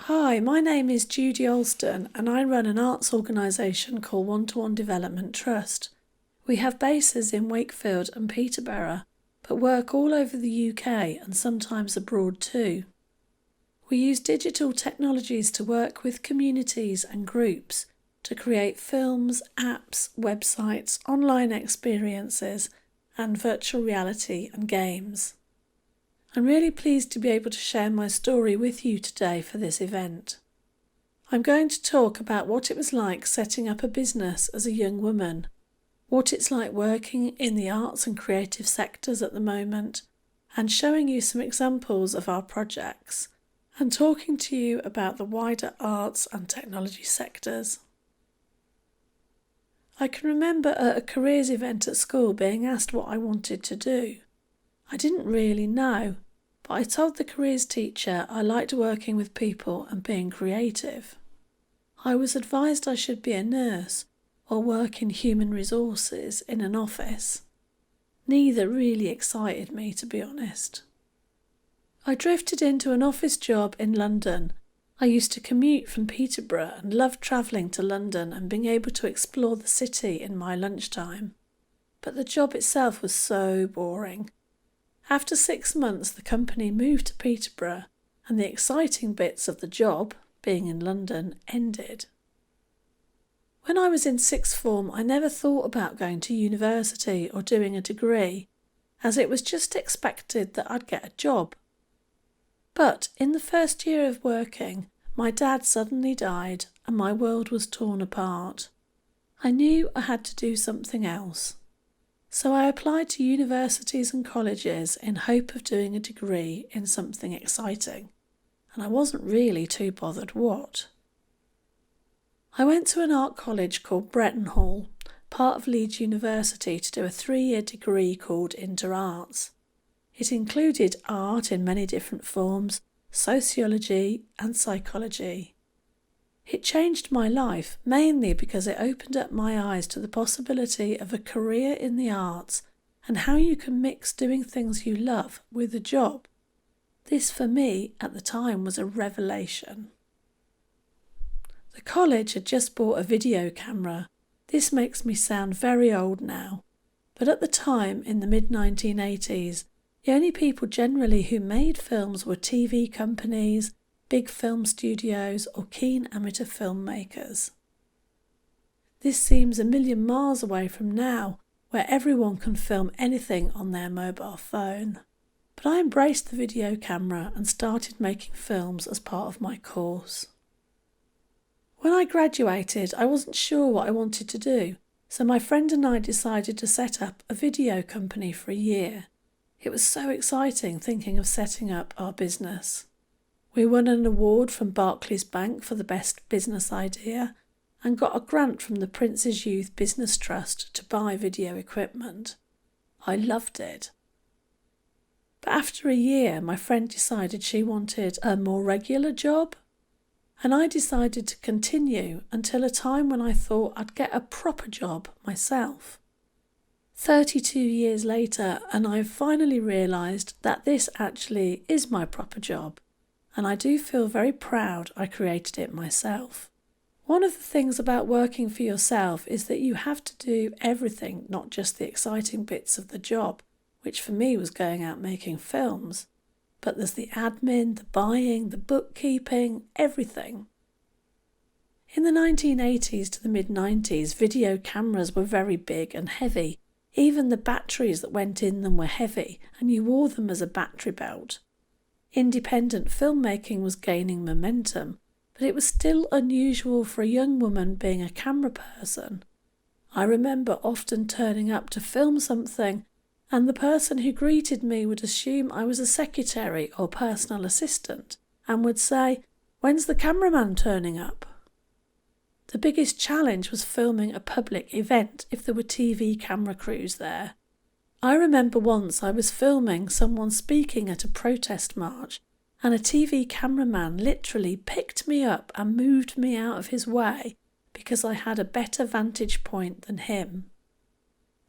Hi, my name is Judi Alston and I run an arts organisation called One-to-One Development Trust. We have bases in Wakefield and Peterborough, but work all over the UK and sometimes abroad too. We use digital technologies to work with communities and groups to create films, apps, websites, online experiences and virtual reality and games. I'm really pleased to be able to share my story with you today for this event. I'm going to talk about what it was like setting up a business as a young woman, what it's like working in the arts and creative sectors at the moment, and showing you some examples of our projects, and talking to you about the wider arts and technology sectors. I can remember at a careers event at school being asked what I wanted to do. I didn't really know, but I told the careers teacher I liked working with people and being creative. I was advised I should be a nurse or work in human resources in an office. Neither really excited me, to be honest. I drifted into an office job in London. I used to commute from Peterborough and loved travelling to London and being able to explore the city in my lunchtime. But the job itself was so boring. After 6 months, the company moved to Peterborough and the exciting bits of the job, being in London, ended. When I was in sixth form, I never thought about going to university or doing a degree, as it was just expected that I'd get a job. But in the first year of working, my dad suddenly died and my world was torn apart. I knew I had to do something else. So I applied to universities and colleges in hope of doing a degree in something exciting, and I wasn't really too bothered what. I went to an art college called Bretton Hall, part of Leeds University, to do a 3-year degree called Inter Arts. It included art in many different forms, sociology and psychology. It changed my life, mainly because it opened up my eyes to the possibility of a career in the arts and how you can mix doing things you love with a job. This, for me, at the time, was a revelation. The college had just bought a video camera. This makes me sound very old now, but at the time, in the mid-1980s, the only people generally who made films were TV companies, big film studios or keen amateur filmmakers. This seems a million miles away from now, where everyone can film anything on their mobile phone. But I embraced the video camera and started making films as part of my course. When I graduated, I wasn't sure what I wanted to do, so my friend and I decided to set up a video company for a year. It was so exciting thinking of setting up our business. We won an award from Barclays Bank for the best business idea and got a grant from the Prince's Youth Business Trust to buy video equipment. I loved it. But after a year, my friend decided she wanted a more regular job, and I decided to continue until a time when I thought I'd get a proper job myself. 32 years later, and I've finally realised that this actually is my proper job. And I do feel very proud I created it myself. One of the things about working for yourself is that you have to do everything, not just the exciting bits of the job, which for me was going out making films, but there's the admin, the buying, the bookkeeping, everything. In the 1980s to the mid-90s, video cameras were very big and heavy. Even the batteries that went in them were heavy, and you wore them as a battery belt. Independent filmmaking was gaining momentum, but it was still unusual for a young woman being a camera person. I remember often turning up to film something, and the person who greeted me would assume I was a secretary or personal assistant, and would say, "When's the cameraman turning up?" The biggest challenge was filming a public event if there were TV camera crews there. I remember once I was filming someone speaking at a protest march and a TV cameraman literally picked me up and moved me out of his way because I had a better vantage point than him.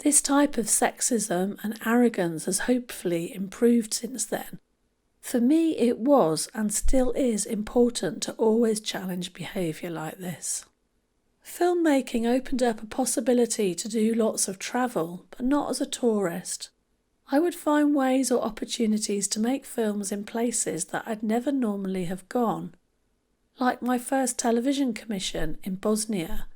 This type of sexism and arrogance has hopefully improved since then, For me, it was and still is important to always challenge behaviour like this. Filmmaking opened up a possibility to do lots of travel, but not as a tourist. I would find ways or opportunities to make films in places that I'd never normally have gone, like my first television commission in Bosnia,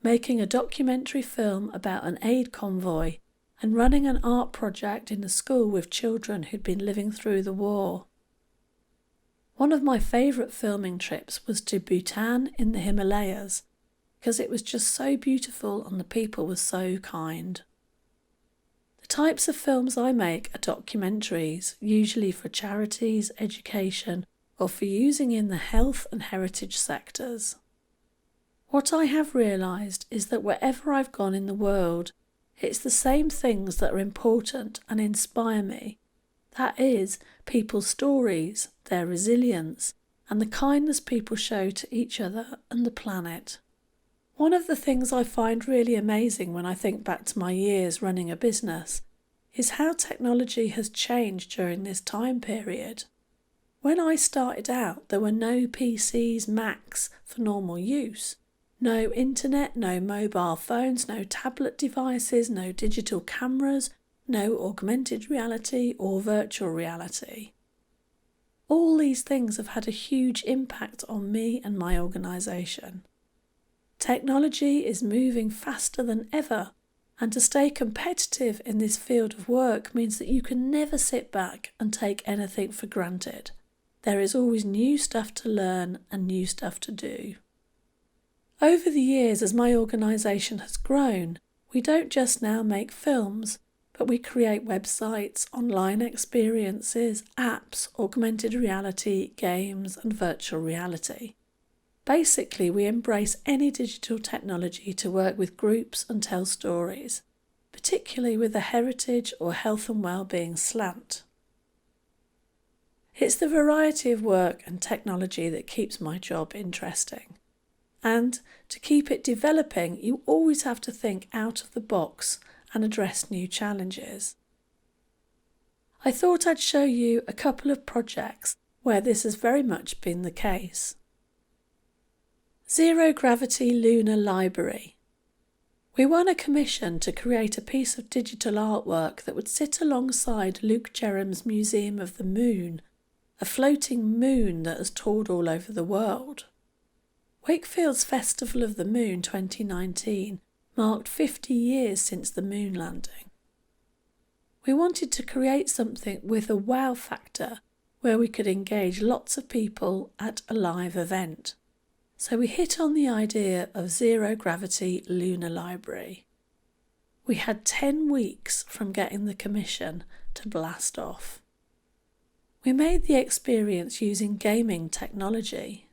making a documentary film about an aid convoy and running an art project in a school with children who'd been living through the war. One of my favourite filming trips was to Bhutan in the Himalayas, because it was just so beautiful and the people were so kind. The types of films I make are documentaries, usually for charities, education, or for using in the health and heritage sectors. What I have realised is that wherever I've gone in the world, it's the same things that are important and inspire me. That is, people's stories, their resilience, and the kindness people show to each other and the planet. One of the things I find really amazing when I think back to my years running a business is how technology has changed during this time period. When I started out, there were no PCs, Macs for normal use. No internet, no mobile phones, no tablet devices, no digital cameras, no augmented reality or virtual reality. All these things have had a huge impact on me and my organisation. Technology is moving faster than ever, and to stay competitive in this field of work means that you can never sit back and take anything for granted. There is always new stuff to learn and new stuff to do. Over the years, as my organisation has grown, we don't just now make films, but we create websites, online experiences, apps, augmented reality, games and virtual reality. Basically, we embrace any digital technology to work with groups and tell stories, particularly with a heritage or health and well-being slant. It's the variety of work and technology that keeps my job interesting. And to keep it developing, you always have to think out of the box and address new challenges. I thought I'd show you a couple of projects where this has very much been the case. Zero Gravity Lunar Library. We won a commission to create a piece of digital artwork that would sit alongside Luke Jerram's Museum of the Moon, a floating moon that has toured all over the world. Wakefield's Festival of the Moon 2019 marked 50 years since the moon landing. We wanted to create something with a wow factor where we could engage lots of people at a live event. So we hit on the idea of Zero Gravity Lunar Library. We had 10 weeks from getting the commission to blast off. We made the experience using gaming technology.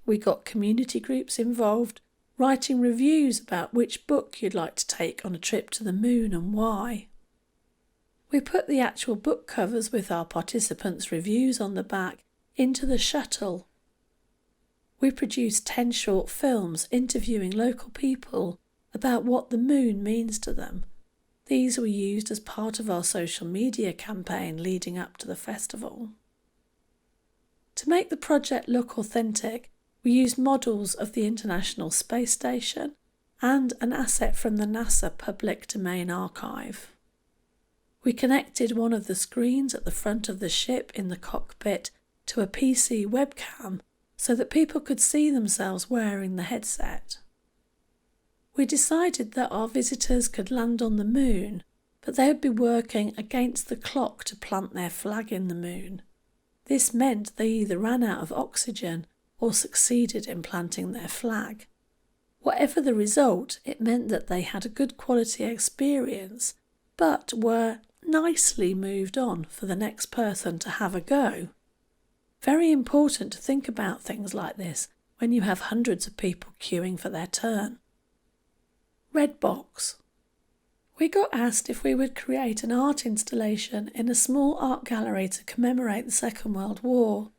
We got community groups involved, writing reviews about which book you'd like to take on a trip to the moon and why. We put the actual book covers with our participants' reviews on the back into the shuttle. We produced 10 short films interviewing local people about what the moon means to them. These were used as part of our social media campaign leading up to the festival. To make the project look authentic, we used models of the International Space Station and an asset from the NASA Public Domain Archive. We connected one of the screens at the front of the ship in the cockpit to a PC webcam so that people could see themselves wearing the headset. We decided that our visitors could land on the moon, but they would be working against the clock to plant their flag in the moon. This meant they either ran out of oxygen or succeeded in planting their flag. Whatever the result, it meant that they had a good quality experience, but were nicely moved on for the next person to have a go. Very important to think about things like this when you have hundreds of people queuing for their turn. Red Box. We got asked if we would create an art installation in a small art gallery to commemorate the Second World War.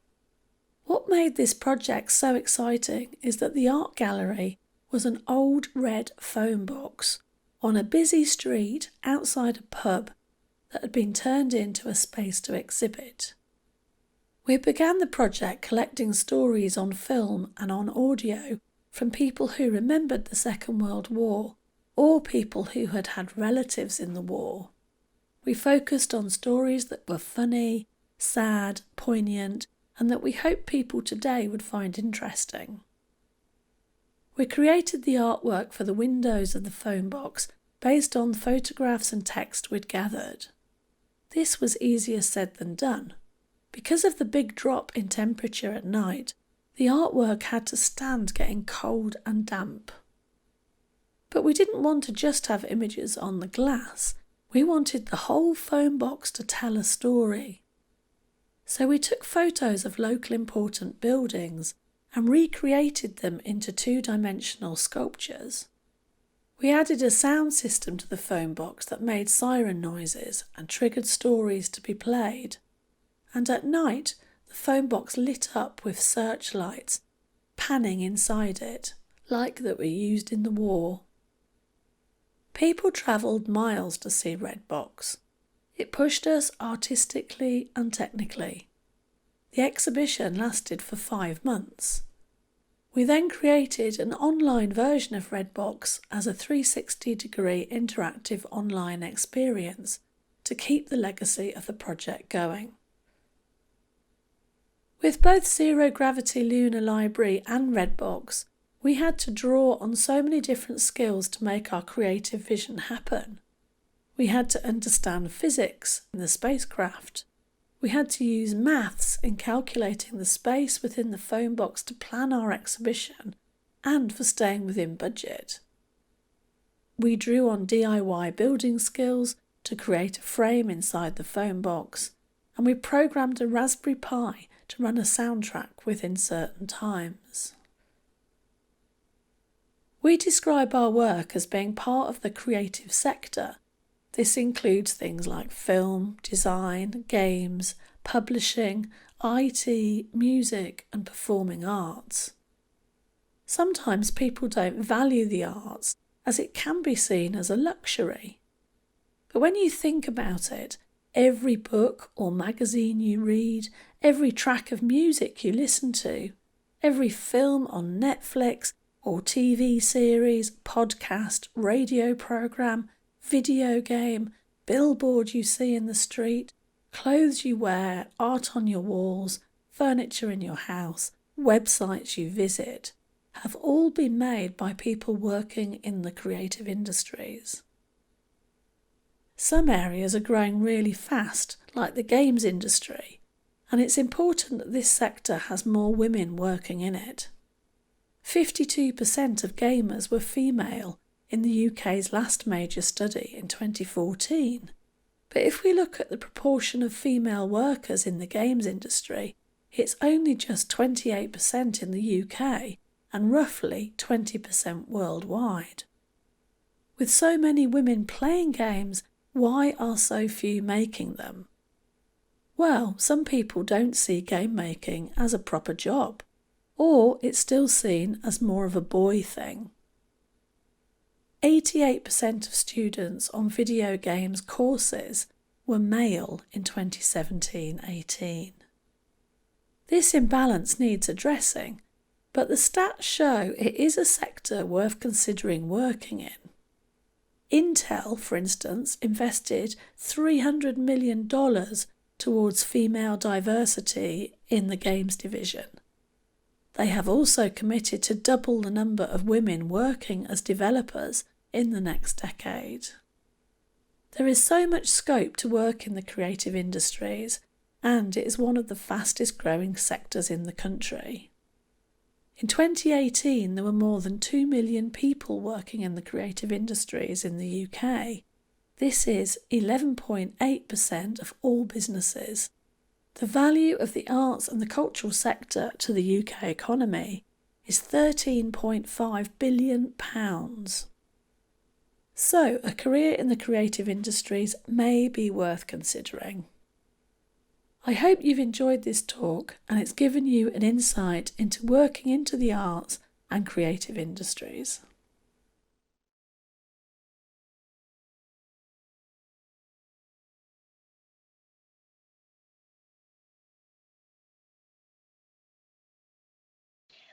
What made this project so exciting is that the art gallery was an old red phone box on a busy street outside a pub that had been turned into a space to exhibit. We began the project collecting stories on film and on audio from people who remembered the Second World War or people who had had relatives in the war. We focused on stories that were funny, sad, poignant, and that we hoped people today would find interesting. We created the artwork for the windows of the phone box based on photographs and text we'd gathered. This was easier said than done. Because of the big drop in temperature at night, the artwork had to stand getting cold and damp. But we didn't want to just have images on the glass. We wanted the whole phone box to tell a story. So we took photos of local important buildings and recreated them into two-dimensional sculptures. We added a sound system to the phone box that made siren noises and triggered stories to be played. And at night, the phone box lit up with searchlights, panning inside it, like that were used in the war. People travelled miles to see Red Box. It pushed us artistically and technically. The exhibition lasted for 5 months. We then created an online version of Red Box as a 360-degree interactive online experience to keep the legacy of the project going. With both Zero Gravity Lunar Library and Red Box, we had to draw on so many different skills to make our creative vision happen. We had to understand physics in the spacecraft. We had to use maths in calculating the space within the phone box to plan our exhibition and for staying within budget. We drew on DIY building skills to create a frame inside the phone box, and we programmed a Raspberry Pi to run a soundtrack within certain times. We describe our work as being part of the creative sector. This includes things like film, design, games, publishing, IT, music, and performing arts. Sometimes people don't value the arts as it can be seen as a luxury. But when you think about it, every book or magazine you read, every track of music you listen to, every film on Netflix or TV series, podcast, radio programme, video game, billboard you see in the street, clothes you wear, art on your walls, furniture in your house, websites you visit, have all been made by people working in the creative industries. Some areas are growing really fast, like the games industry, and it's important that this sector has more women working in it. 52% of gamers were female in the UK's last major study in 2014. But if we look at the proportion of female workers in the games industry, it's only just 28% in the UK and roughly 20% worldwide. With so many women playing games, why are so few making them? Well, some people don't see game making as a proper job, or it's still seen as more of a boy thing. 88% of students on video games courses were male in 2017-18. This imbalance needs addressing, but the stats show it is a sector worth considering working in. Intel, for instance, invested $300 million towards female diversity in the games division. They have also committed to double the number of women working as developers in the next decade. There is so much scope to work in the creative industries, and it is one of the fastest growing sectors in the country. In 2018, there were more than 2 million people working in the creative industries in the UK. This is 11.8% of all businesses. The value of the arts and the cultural sector to the UK economy is £13.5 billion. So, a career in the creative industries may be worth considering. I hope you've enjoyed this talk and it's given you an insight into working into the arts and creative industries.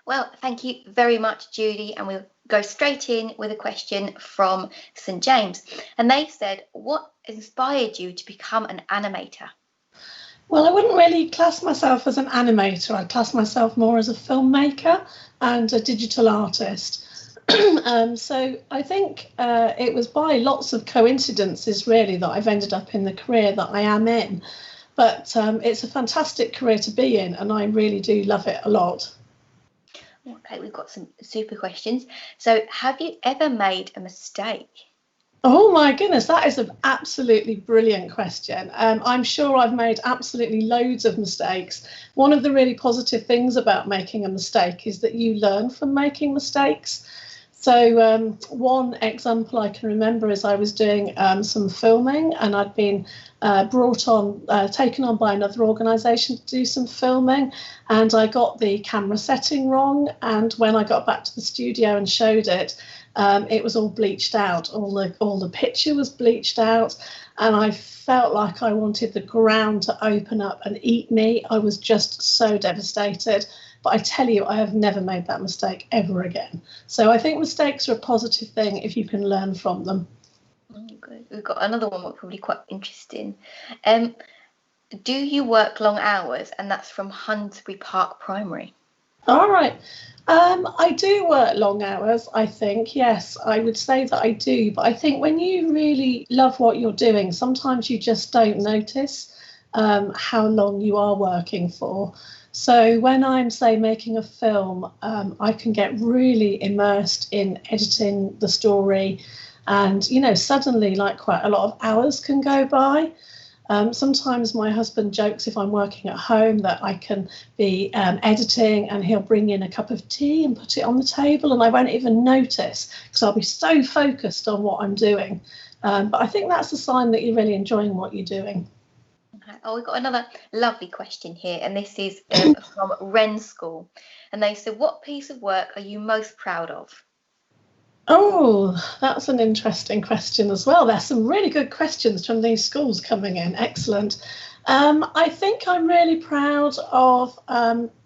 Well, thank you very much, Judy. And we'll go straight in with a question from St James. And they said, what inspired you to become an animator? Well, I wouldn't really class myself as an animator. I'd class myself more as a filmmaker and a digital artist. So I think it was by lots of coincidences, really, that I've ended up in the career that I am in. But it's a fantastic career to be in, and I really do love it a lot. Okay, we've got some super questions. So, have you ever made a mistake? Oh my goodness, that is an absolutely brilliant question. I'm sure I've made absolutely loads of mistakes. One of the really positive things about making a mistake is that you learn from making mistakes. So one example I can remember is I was doing some filming, and I'd been taken on by another organisation to do some filming, and I got the camera setting wrong. And when I got back to the studio and showed it, it was all bleached out. All the picture was bleached out, and I felt like I wanted the ground to open up and eat me. I was just so devastated. But I tell you, I have never made that mistake ever again. So I think mistakes are a positive thing if you can learn from them. Good. We've got another one that's probably quite interesting. Do you work long hours? And that's from Hunsbury Park Primary. All right. I do work long hours, I think. Yes, I would say that I do. But I think when you really love what you're doing, sometimes you just don't notice how long you are working for. So when I'm, say, making a film, I can get really immersed in editing the story. And, suddenly, like, quite a lot of hours can go by. Sometimes my husband jokes if I'm working at home that I can be editing, and he'll bring in a cup of tea and put it on the table, and I won't even notice because I'll be so focused on what I'm doing. But I think that's a sign that you're really enjoying what you're doing. Okay. Oh, we've got another lovely question here, and this is from Wren School. And they said, what piece of work are you most proud of? Oh, that's an interesting question as well. There's some really good questions from these schools coming in. Excellent. I think I'm really proud of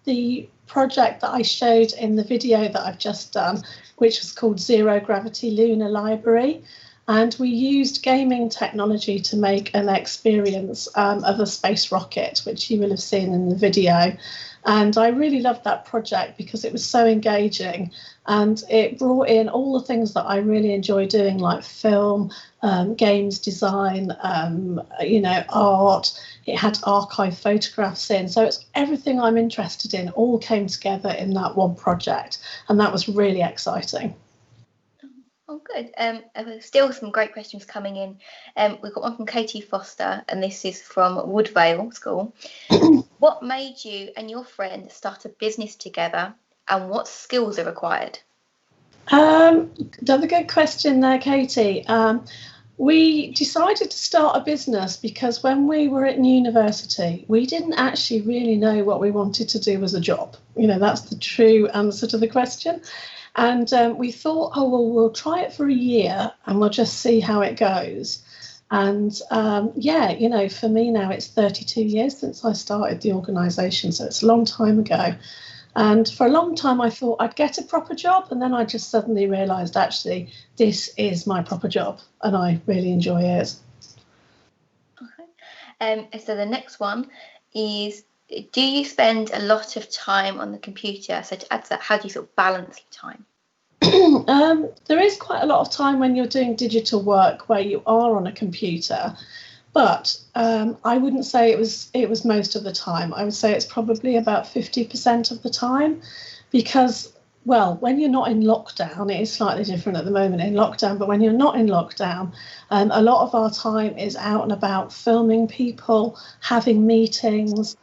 the project that I showed in the video that I've just done, which was called Zero Gravity Lunar Library. And we used gaming technology to make an experience of a space rocket, which you will have seen in the video. And I really loved that project because it was so engaging, and it brought in all the things that I really enjoy doing, like film, games design, art. It had archive photographs in. So it's everything I'm interested in all came together in that one project. And that was really exciting. Oh, good. Still some great questions coming in. We've got one from Katie Foster, and this is from Woodvale School. What made you and your friend start a business together, and what skills are required? Another good question there, Katie. We decided to start a business because when we were at university, we didn't actually really know what we wanted to do as a job. That's the true answer to the question. And we thought, oh, well, we'll try it for a year and we'll just see how it goes. And for me now, it's 32 years since I started the organisation. So it's a long time ago. And for a long time, I thought I'd get a proper job. And then I just suddenly realised, actually, this is my proper job and I really enjoy it. Okay. So the next one is, do you spend a lot of time on the computer? So to add to that, how do you sort of balance your time? There is quite a lot of time when you're doing digital work where you are on a computer. But I wouldn't say it was most of the time. I would say it's probably about 50% of the time because, well, when you're not in lockdown, it is slightly different at the moment in lockdown, but when you're not in lockdown, a lot of our time is out and about filming people, having meetings,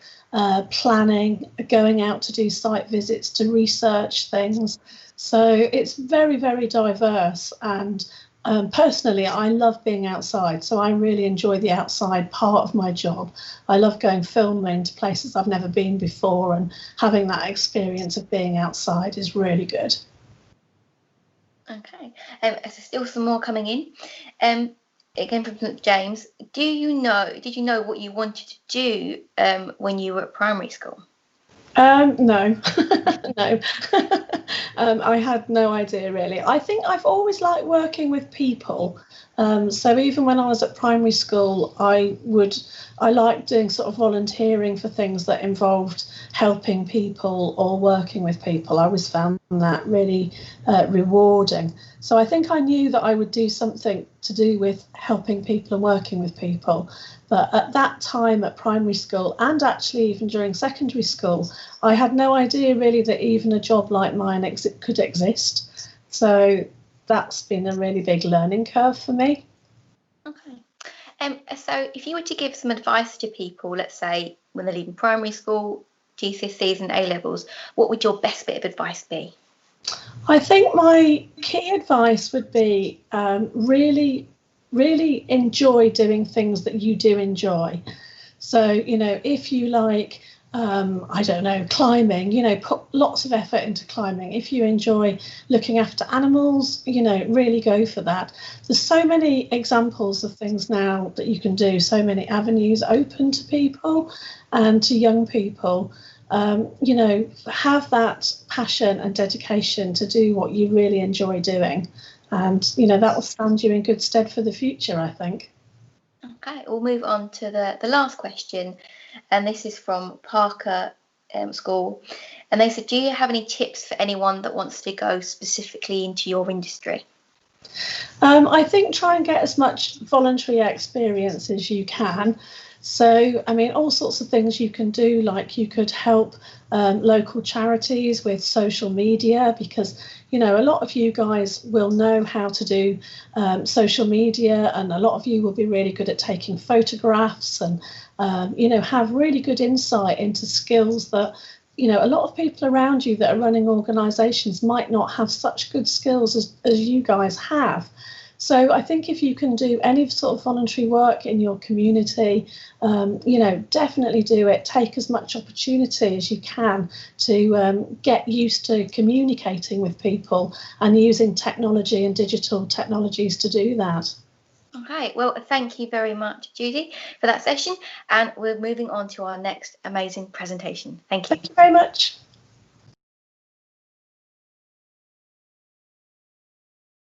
planning, going out to do site visits to research things. So it's very, very diverse, and personally, I love being outside, so I really enjoy the outside part of my job. I love going filming to places I've never been before, and having that experience of being outside is really good. Okay, so still some more coming in. Again from St James. Did you know what you wanted to do when you were at primary school? No, no. I had no idea really. I think I've always liked working with people. So even when I was at primary school, I liked doing sort of volunteering for things that involved helping people or working with people. I always found that really rewarding. So I think I knew that I would do something to do with helping people and working with people. But at that time at primary school, and actually even during secondary school, I had no idea really that even a job like mine could exist. So that's been a really big learning curve for me. Okay. So if you were to give some advice to people, let's say when they're leaving primary school, GCSEs and A levels, what would your best bit of advice be? I think my key advice would be really, really enjoy doing things that you do enjoy. So, if you like, I don't know, climbing, put lots of effort into climbing. If you enjoy looking after animals, really go for that. There's so many examples of things now that you can do, so many avenues open to people and to young people. Have that passion and dedication to do what you really enjoy doing. And, that will stand you in good stead for the future, I think. Okay, we'll move on to the last question. And this is from Parker School. And they said, do you have any tips for anyone that wants to go specifically into your industry? I think try and get as much voluntary experience as you can. So, I mean, all sorts of things you can do, like you could help local charities with social media because, a lot of you guys will know how to do social media, and a lot of you will be really good at taking photographs and, have really good insight into skills that a lot of people around you that are running organisations might not have such good skills as you guys have. So I think if you can do any sort of voluntary work in your community, definitely do it. Take as much opportunity as you can to get used to communicating with people and using technology and digital technologies to do that. Okay, well, thank you very much, Judi, for that session. And we're moving on to our next amazing presentation. Thank you. Thank you very much.